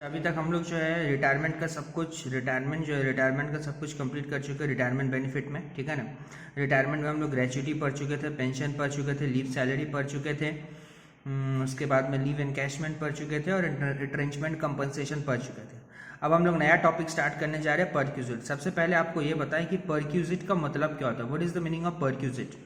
अभी तक हम लोग जो है रिटायरमेंट का सब कुछ कंप्लीट कर चुके हैं रिटायरमेंट बेनिफिट में, ठीक है ना। रिटायरमेंट में हम लोग ग्रेच्युटी पढ़ चुके थे, पेंशन पढ़ चुके थे, लीव सैलरी पढ़ चुके थे, उसके बाद में लीव एनकैशमेंट पढ़ चुके थे और रिट्रेंचमेंट कंपनसेशन पढ़ चुके थे। अब हम लोग नया टॉपिक स्टार्ट करने जा रहे हैं, परक्यूजिट। सबसे पहले आपको ये बताएं कि परक्यूजिट का मतलब क्या होता है, what is the meaning of perquisite.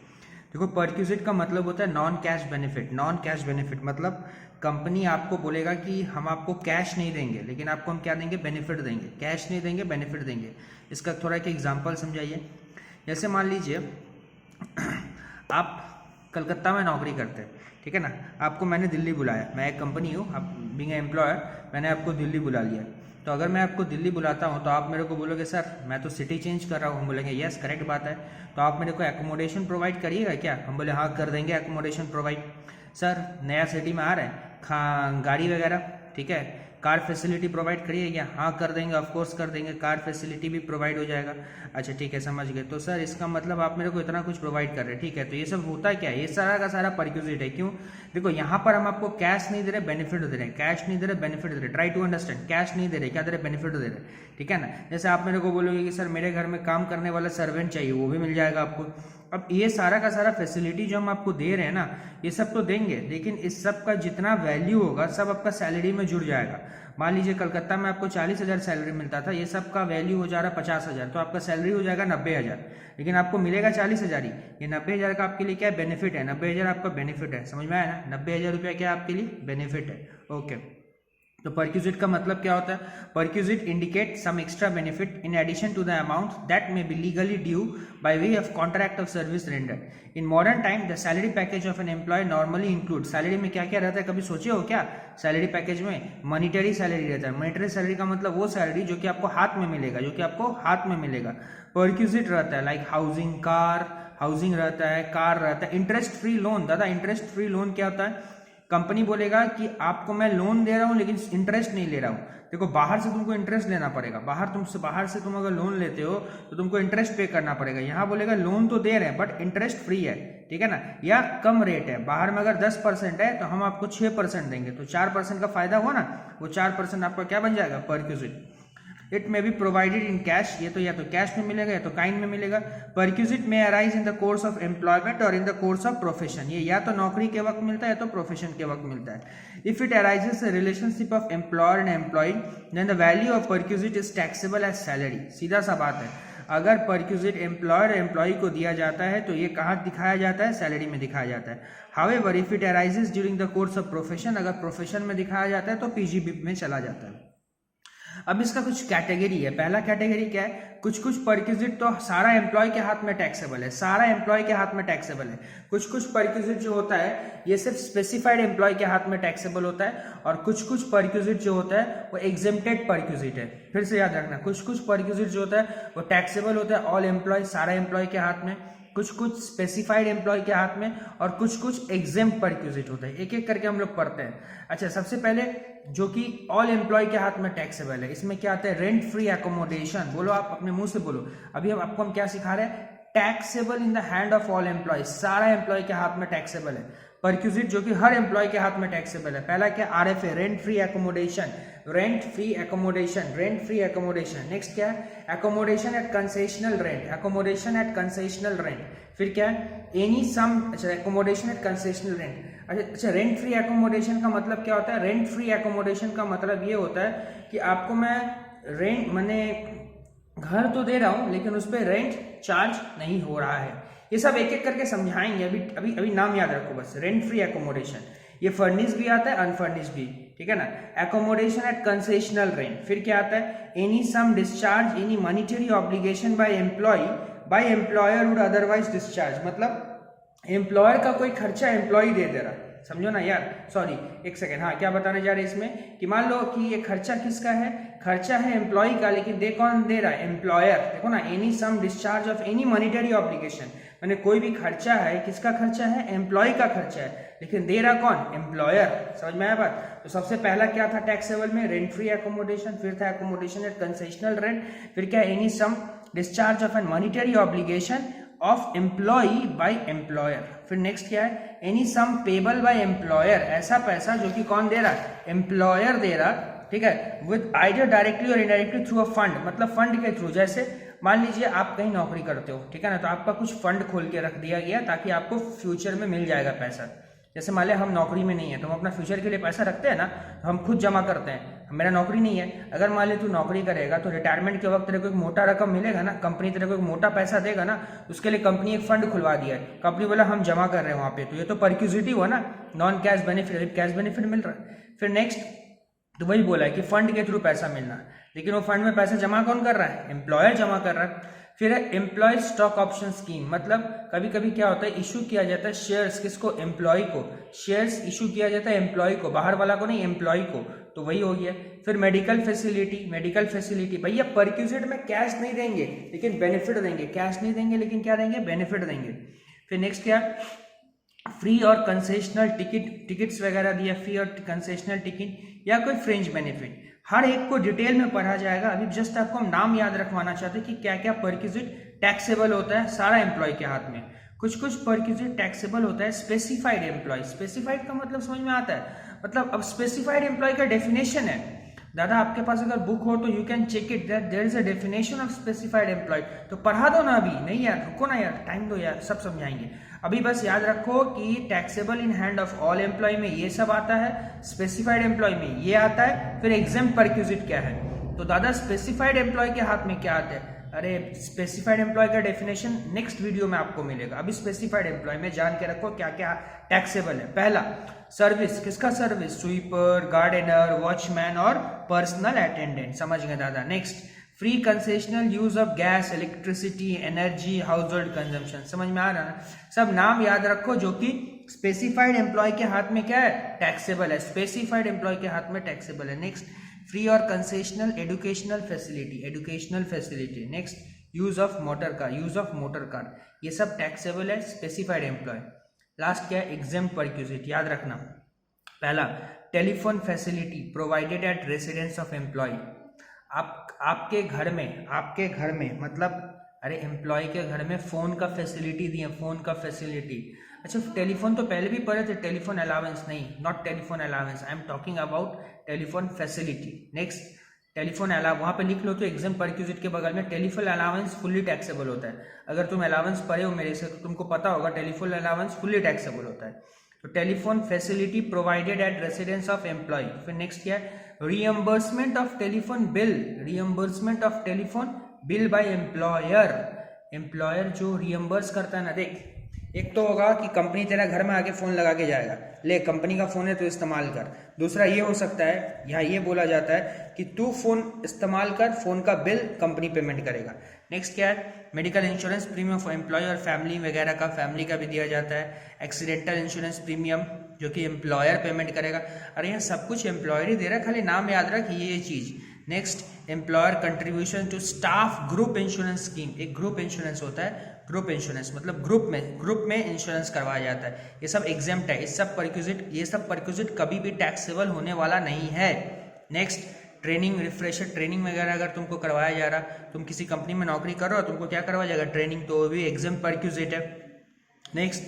देखो, परक्यूजिट का मतलब होता है non cash benefit. Non cash benefit मतलब कंपनी आपको बोलेगा कि हम आपको कैश नहीं देंगे, लेकिन आपको हम क्या देंगे, बेनिफिट देंगे। कैश नहीं देंगे, बेनिफिट देंगे। इसका थोड़ा एक एग्जांपल समझाइए। जैसे मान लीजिए आप कलकत्ता में नौकरी करते हैं, ठीक है ना। आपको मैंने दिल्ली बुलाया, मैं एक कंपनी हूँ, आप बीइंग एम्प्लॉयर मैंने आपको दिल्ली बुला लिया। तो अगर मैं आपको दिल्ली बुलाता हूँ तो आप मेरे को बोलोगे सर मैं तो सिटी चेंज कर रहा हूँ। हम बोलेंगे यस करेक्ट बात है, तो आप मेरे को एकोमोडेशन प्रोवाइड करिएगा क्या। हम बोले हाँ कर देंगे एकोमोडेशन प्रोवाइड। सर नया सिटी में आ रहे हैं, गाड़ी वगैरह, ठीक है, कार फैसिलिटी प्रोवाइड करिए क्या। हाँ कर देंगे, ऑफ कोर्स कर देंगे, कार फैसिलिटी भी प्रोवाइड हो जाएगा। अच्छा ठीक है, समझ गए। तो सर इसका मतलब आप मेरे को इतना कुछ प्रोवाइड कर रहे हैं, ठीक है। तो ये सब होता क्या है, ये सारा का सारा परक्यूजिट है। क्यों, देखो यहाँ पर हम आपको कैश नहीं दे रहे, बेनिफिट दे रहे हैं। कैश नहीं दे रहे, बेनिफिट दे रहे। ट्राई टू अंडरस्टैंड, कैश नहीं दे रहे, क्या दे रहे, बेनिफिट दे रहे, ठीक है ना। जैसे आप मेरे को बोलोगे कि सर मेरे घर में काम करने वाला सर्वेंट चाहिए, वो भी मिल जाएगा आपको। अब ये सारा का सारा फैसिलिटी जो हम आपको दे रहे हैं ना, ये सब तो देंगे, लेकिन इस सब का जितना वैल्यू होगा सब आपका सैलरी में जुड़ जाएगा। मान लीजिए कलकत्ता में आपको 40,000 सैलरी मिलता था, ये सब का वैल्यू हो जा रहा है 50,000, तो आपका सैलरी हो जाएगा 90,000, लेकिन आपको मिलेगा 40,000 ही। ये 90,000 का आपके लिए क्या बेनिफिट है, 90,000 आपका बेनिफिट है, समझ में आया ना। 90,000 रुपया क्या आपके लिए बेनिफिट है, ओके। तो परक्यूजिट का मतलब क्या होता है, perquisite indicate some extra benefit in addition to the amount that may be legally due by way of contract of service rendered. In modern time the salary package of an employ normally include, salary में क्या क्या रहता है, कभी सोचे हो क्या। Salary package में मॉनिटरी सैलरी रहता है। मॉनिटरी सैलरी का मतलब वो सैलरी जो कि आपको हाथ में मिलेगा, जो कि आपको हाथ में मिलेगा। परक्यूजिट रहता है लाइक हाउसिंग, हाउसिंग रहता है, कार रहता है। इंटरेस्ट फ्री लोन, दादा इंटरेस्ट फ्री लोन क्या होता है, कंपनी बोलेगा कि आपको मैं लोन दे रहा हूं लेकिन इंटरेस्ट नहीं ले रहा हूं। देखो बाहर से तुमको इंटरेस्ट लेना पड़ेगा, बाहर से तुम अगर लोन लेते हो तो तुमको इंटरेस्ट पे करना पड़ेगा। यहाँ बोलेगा लोन तो दे रहे हैं बट इंटरेस्ट फ्री है, ठीक है ना, या कम रेट है। बाहर में अगर 10% है तो हम आपको 6% देंगे, तो 4% का फायदा हुआ ना, वो 4% आपका क्या बन जाएगा, perquisite. It may be provided in cash, ये तो या तो कैश में मिलेगा या तो काइंड में मिलेगा। परक्यूजिट में arise in the course of employment और in the course of profession, ये या तो नौकरी के वक्त मिलता है या तो प्रोफेशन के वक्त मिलता है। If it arises a relationship of employer and employ then the value of perquisite is taxable as salary. सीधा सा बात है, अगर परक्यूजिट एम्प्लॉयर एम्प्लॉय को दिया जाता है तो ये कहाँ दिखाया जाता है, सैलरी में दिखाया जाता है। However if it arises during the course of profession, अगर प्रोफेशन में दिखाया जाता है तो पीजीबीपी में चला जाता है। अब इसका कुछ कैटेगरी है। पहला कैटेगरी क्या है, कुछ कुछ परक्यूजिट तो सारा एम्प्लॉय के हाथ में टैक्सेबल है, सारा एम्प्लॉय के हाथ में टैक्सेबल है। कुछ कुछ परक्यूजिट जो होता है ये सिर्फ स्पेसिफाइड एम्प्लॉय के हाथ में टैक्सेबल होता है, और कुछ कुछ परक्यूजिट जो होता है वो एग्जेम्प्टेड परक्यूजिट है। फिर से याद रखना, कुछ कुछ परक्यूजिट जो होता है वो टैक्सेबल होता है ऑल एम्प्लॉय, सारा एम्प्लॉय के हाथ में, कुछ कुछ स्पेसिफाइड एम्प्लॉय के हाथ में, और कुछ कुछ एग्जेम्प्ट परक्यूजिट होता है। एक एक करके हम लोग पढ़ते हैं। अच्छा, सबसे पहले जो कि ऑल एम्प्लॉय के हाथ में टैक्सेबल है, इसमें क्या आता है, रेंट फ्री एकोमोडेशन। बोलो, आप अपने मुंह से बोलो। अभी हम आपको क्या सिखा रहे हैं, taxable in the hand of all employ, सारा एम्प्लॉय के हाथ में टैक्सेबल है। परक्यूजिट जो कि हर एम्प्लॉय के हाथ में टैक्सेबल है। पहला क्या, RFA, rent free accommodation, rent free accommodation, rent free accommodation. Next क्या है, accommodation at concessional rent, accommodation at concessional rent. फिर क्या है, एनी सम, अच्छा एकोमोडेशन एट कंसेशनल रेंट। अच्छा, रेंट फ्री एकोमोडेशन का मतलब क्या होता है, रेंट फ्री एकोमोडेशन का मतलब ये होता है कि आपको मैं रेंट मैंने घर तो दे रहा हूं लेकिन उस पर रेंट चार्ज नहीं हो रहा है। ये सब एक एक करके समझाएंगे, अभी अभी अभी नाम याद रखो बस। रेंट फ्री एकोमोडेशन, ये फर्निश भी आता है, अनफर्निश भी, ठीक है ना। Accommodation at concessional rent. फिर क्या आता है, any sum discharge any monetary obligation by employer would otherwise discharge, मतलब एम्प्लॉयर का कोई खर्चा एम्प्लॉय दे दे रहा, समझो ना यार। सॉरी एक सेकेंड, हाँ क्या बताने जा रहे हैं इसमें, कि मान लो कि ये खर्चा किसका है, खर्चा है एम्प्लॉय का, लेकिन दे कौन दे रहा है, एम्प्लॉयर। देखो ना, any sum discharge of any monetary obligation, मैंने कोई भी खर्चा है, किसका खर्चा है, एम्प्लॉय का खर्चा है, लेकिन दे रहा कौन, एम्प्लॉयर। समझ में आया बात। तो सबसे पहला क्या था टैक्सेबल में, रेंट फ्री एकोमोडेशन। फिर था एकोमोडेशन एट कंसेशनल रेंट। फिर क्या, any sum discharge of an monetary obligation of employ by employer. फिर नेक्स्ट क्या है, any sum payable by employer, ऐसा पैसा जो कि कौन दे रहा है, एम्प्लॉयर दे रहा, ठीक है, विद आइडिया डायरेक्टली और इनडायरेक्टली थ्रू अ फंड, मतलब फंड के थ्रू। जैसे मान लीजिए आप कहीं नौकरी करते हो, ठीक है ना, तो आपका कुछ फंड खोल के रख दिया गया ताकि आपको फ्यूचर में मिल जाएगा पैसा। जैसे मान लिया हम नौकरी में नहीं है तो हम अपना फ्यूचर के लिए पैसा रखते हैं ना, तो हम खुद जमा करते हैं। मेरा नौकरी नहीं है, अगर मान ली तू नौकरी करेगा तो रिटायरमेंट के वक्त तेरे को एक मोटा रकम मिलेगा ना, कंपनी तेरे को एक मोटा पैसा देगा ना, उसके लिए कंपनी एक फंड खुलवा दिया है, कंपनी बोला हम जमा कर रहे हैं वहाँ पे, तो ये तो परक्यूजिटी हुआ ना, non cash benefit, cash benefit मिल रहा है। फिर नेक्स्ट तो वही बोला है कि फंड के थ्रू पैसा मिलना, लेकिन वो फंड में पैसा जमा कौन कर रहा है, एम्प्लॉयर जमा कर रहा है। फिर है एम्प्लॉय स्टॉक ऑप्शन स्कीम, मतलब कभी कभी क्या होता है, इशू किया जाता है शेयर्स, किसको, एम्प्लॉय को, शेयर्स इशू किया जाता है एम्प्लॉय को, बाहर वाला को नहीं, एम्प्लॉय को, तो वही हो गया। फिर मेडिकल फैसिलिटी, मेडिकल फैसिलिटी भैया परक्यूजिट में कैश नहीं देंगे लेकिन बेनिफिट देंगे, कैश नहीं देंगे लेकिन क्या देंगे, बेनिफिट देंगे। फिर नेक्स्ट क्या, फ्री और कंसेशनल टिकट्स वगैरह दिया, फ्री और कंसेशनल टिकट या कोई फ्रिंज बेनिफिट, हर एक को डिटेल में पढ़ा जाएगा। अभी जस्ट आपको हम नाम याद रखवाना चाहते हैं कि क्या क्या परक्यूजिट टैक्सेबल होता है, सारा एम्प्लॉय के हाथ में। कुछ कुछ परक्यूजिट टैक्सेबल होता है स्पेसिफाइड एम्प्लॉय, स्पेसिफाइड का मतलब समझ में आता है, मतलब अब स्पेसिफाइड एम्प्लॉय का डेफिनेशन है दादा, आपके पास अगर बुक हो तो you can check it that there is a definition of specified employ. तो पढ़ा दो ना, अभी नहीं यार, रुको ना यार, टाइम दो यार, सब समझाएंगे। अभी बस याद रखो कि taxable in hand of all employ में ये सब आता है, स्पेसिफाइड एम्प्लॉय में ये आता है। फिर एग्जेम्प्ट परक्यूजिट क्या है, तो दादा स्पेसिफाइड एम्प्लॉय के हाथ में क्या आता है, अरे स्पेसिफाइड एम्प्लॉय का डेफिनेशन नेक्स्ट वीडियो में आपको मिलेगा। अभी स्पेसिफाइड एम्प्लॉय में जान के रखो क्या क्या टैक्सेबल है। पहला सर्विस, किसका सर्विस, स्वीपर, गार्डनर, वॉचमैन और पर्सनल अटेंडेंट, समझ गए दादा। Next free concessional use of gas, electricity, energy, house hold consumption, समझ में आ रहा है, सब नाम याद रखो जो कि स्पेसिफाइड एम्प्लॉय के हाथ में क्या है, टैक्सेबल है, स्पेसिफाइड एम्प्लॉय के हाथ में टैक्सेबल है। नेक्स्ट फ्री और concessional educational facility, educational facility. Next use of motor car, use of motor car, ये सब टैक्सेबल है, स्पेसिफाइड एम्प्लॉय। लास्ट क्या है, एग्जेम्प्ट परक्यूजिट, याद रखना। पहला telephone facility provided at residence of employ, आपके घर में मतलब अरे एम्प्लॉय के घर में फोन का फैसिलिटी दिए, फोन का फैसिलिटी। अच्छा टेलीफोन तो पहले भी पढ़े थे, टेलीफोन अलाउंस नहीं, not telephone allowance, I am talking about telephone facility. Next telephone allow, वहाँ पे लिख लो तो एग्जाम परक्यूजिट के बगल में टेलीफोन अलाउंस फुल्ली टैक्सेबल होता है। अगर तुम अलाउंस पढ़े हो मेरे से तो तुमको पता होगा टेलीफोन अलाउंस फुल्ली टैक्सेबल होता है। तो telephone facility provided at residence of employ. फिर नेक्स्ट क्या है, reimbursement of telephone bill, reimbursement of telephone bill by employer, employer जो रियम्बर्स करता है ना, देख एक तो होगा कि कंपनी तेरा घर में आके फोन लगा के जाएगा, ले कंपनी का फोन है तो इस्तेमाल कर। दूसरा ये हो सकता है, यहाँ ये बोला जाता है कि तू फोन इस्तेमाल कर, फोन का बिल कंपनी पेमेंट करेगा। नेक्स्ट क्या है, medical insurance premium for employ और फैमिली वगैरह का, फैमिली का भी दिया जाता है। एक्सीडेंटल इंश्योरेंस प्रीमियम जो कि एम्प्लॉयर पेमेंट करेगा। अरे यहाँ सब कुछ एम्प्लॉयर ही दे रहा है, खाली नाम याद रख ये चीज़। Next employer contribution to staff group insurance scheme, एक ग्रुप इंश्योरेंस होता है, ग्रुप इंश्योरेंस मतलब ग्रुप में इंश्योरेंस करवाया जाता है। ये सब एग्जेम्प्ट है, ये सब परक्यूजिट कभी भी टैक्सेबल होने वाला नहीं है। नेक्स्ट ट्रेनिंग रिफ्रेशर, ट्रेनिंग वगैरह अगर तुमको करवाया जा रहा, तुम किसी कंपनी में नौकरी कर रहे हो, तुमको क्या करवाया जाएगा, ट्रेनिंग, तो वो भी एग्जेम्प्ट परक्यूजिट है। नेक्स्ट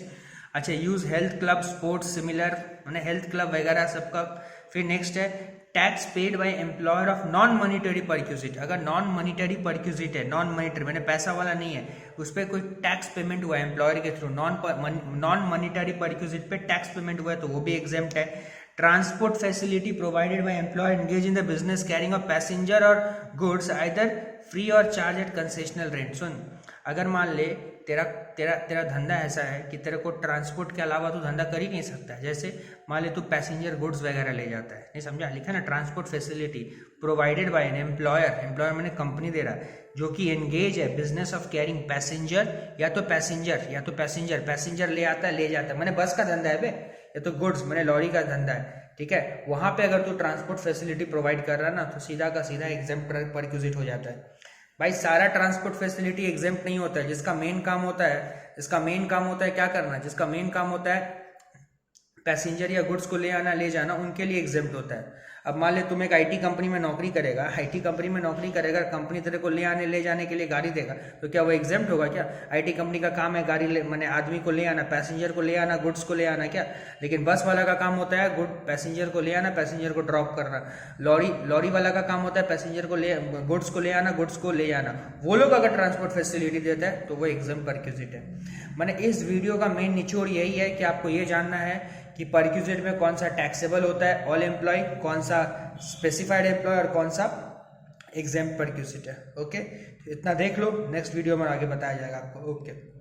अच्छा use health club, sports similar मैंने हेल्थ क्लब वगैरह सबका। फिर नेक्स्ट है tax paid by employer of non monetary perquisite, अगर नॉन मॉनिटरी परक्यूजिट है, नॉन मॉनिटरी मैंने पैसा वाला नहीं है, उस पर कोई टैक्स पेमेंट हुआ है एम्प्लॉयर के थ्रू, नॉन मॉनिटरी परक्यूजिट पे टैक्स पेमेंट हुआ है तो वो भी एग्जेम्प्ट है। Transport facility provided by employer engage in the business carrying of passenger और गुड्स आइदर फ्री और चार्ज एट कंसेशनल रेंट। सुन, अगर मान ले तेरा धंधा ऐसा है कि तेरे को ट्रांसपोर्ट के अलावा तू धंधा कर ही नहीं सकता है, जैसे मान ले तू पैसेंजर गुड्स वगैरह ले जाता है, नहीं समझा, लिखा ना transport facility provided by an employer, employer मैंने कंपनी दे रहा है जो कि एंगेज है बिजनेस ऑफ कैरिंग पैसेंजर, या तो पैसेंजर ले आता है ले जाता है, मैंने बस का धंधा है बे, या तो गुड्स मैंने लॉरी का धंधा है, ठीक है, वहां पे अगर तू ट्रांसपोर्ट फैसिलिटी प्रोवाइड कर रहा है ना तो सीधा का सीधा एग्जेम्प्ट परक्यूजिट हो जाता है। भाई सारा ट्रांसपोर्ट फैसिलिटी एग्जेम्प्ट नहीं होता है, जिसका मेन काम होता है क्या करना, जिसका मेन काम होता है पैसेंजर या गुड्स को ले आना ले जाना, उनके लिए एग्जेम्प्ट होता है। अब मान ले तुम एक आईटी कंपनी में नौकरी करेगा, आईटी कंपनी में नौकरी करेगा, कंपनी तेरे को ले जाने के लिए गाड़ी देगा, तो क्या वो एग्जेम्प्ट होगा क्या? आईटी कंपनी का काम है गाड़ी मैंने आदमी को ले आना, पैसेंजर को ले आना, गुड्स को ले आना क्या? लेकिन बस वाला का काम होता है पैसेंजर को ले आना, पैसेंजर को ड्रॉप करना। लॉरी वाला का काम होता है पैसेंजर को गुड्स को ले आना, गुड्स को ले आना। वो लोग अगर ट्रांसपोर्ट फैसिलिटी देता है तो वो एग्जाम परक्यूजिट है। मैंने इस वीडियो का मेन निचोड़ यही है कि आपको ये जानना है कि परक्यूजिट में कौन सा टैक्सेबल होता है, ऑल एम्प्लॉय, कौन सा स्पेसिफाइड एम्प्लॉय और कौन सा एग्जाम परक्यूजिट है। ओके, इतना देख लो, नेक्स्ट वीडियो में आगे बताया जाएगा आपको। ओके।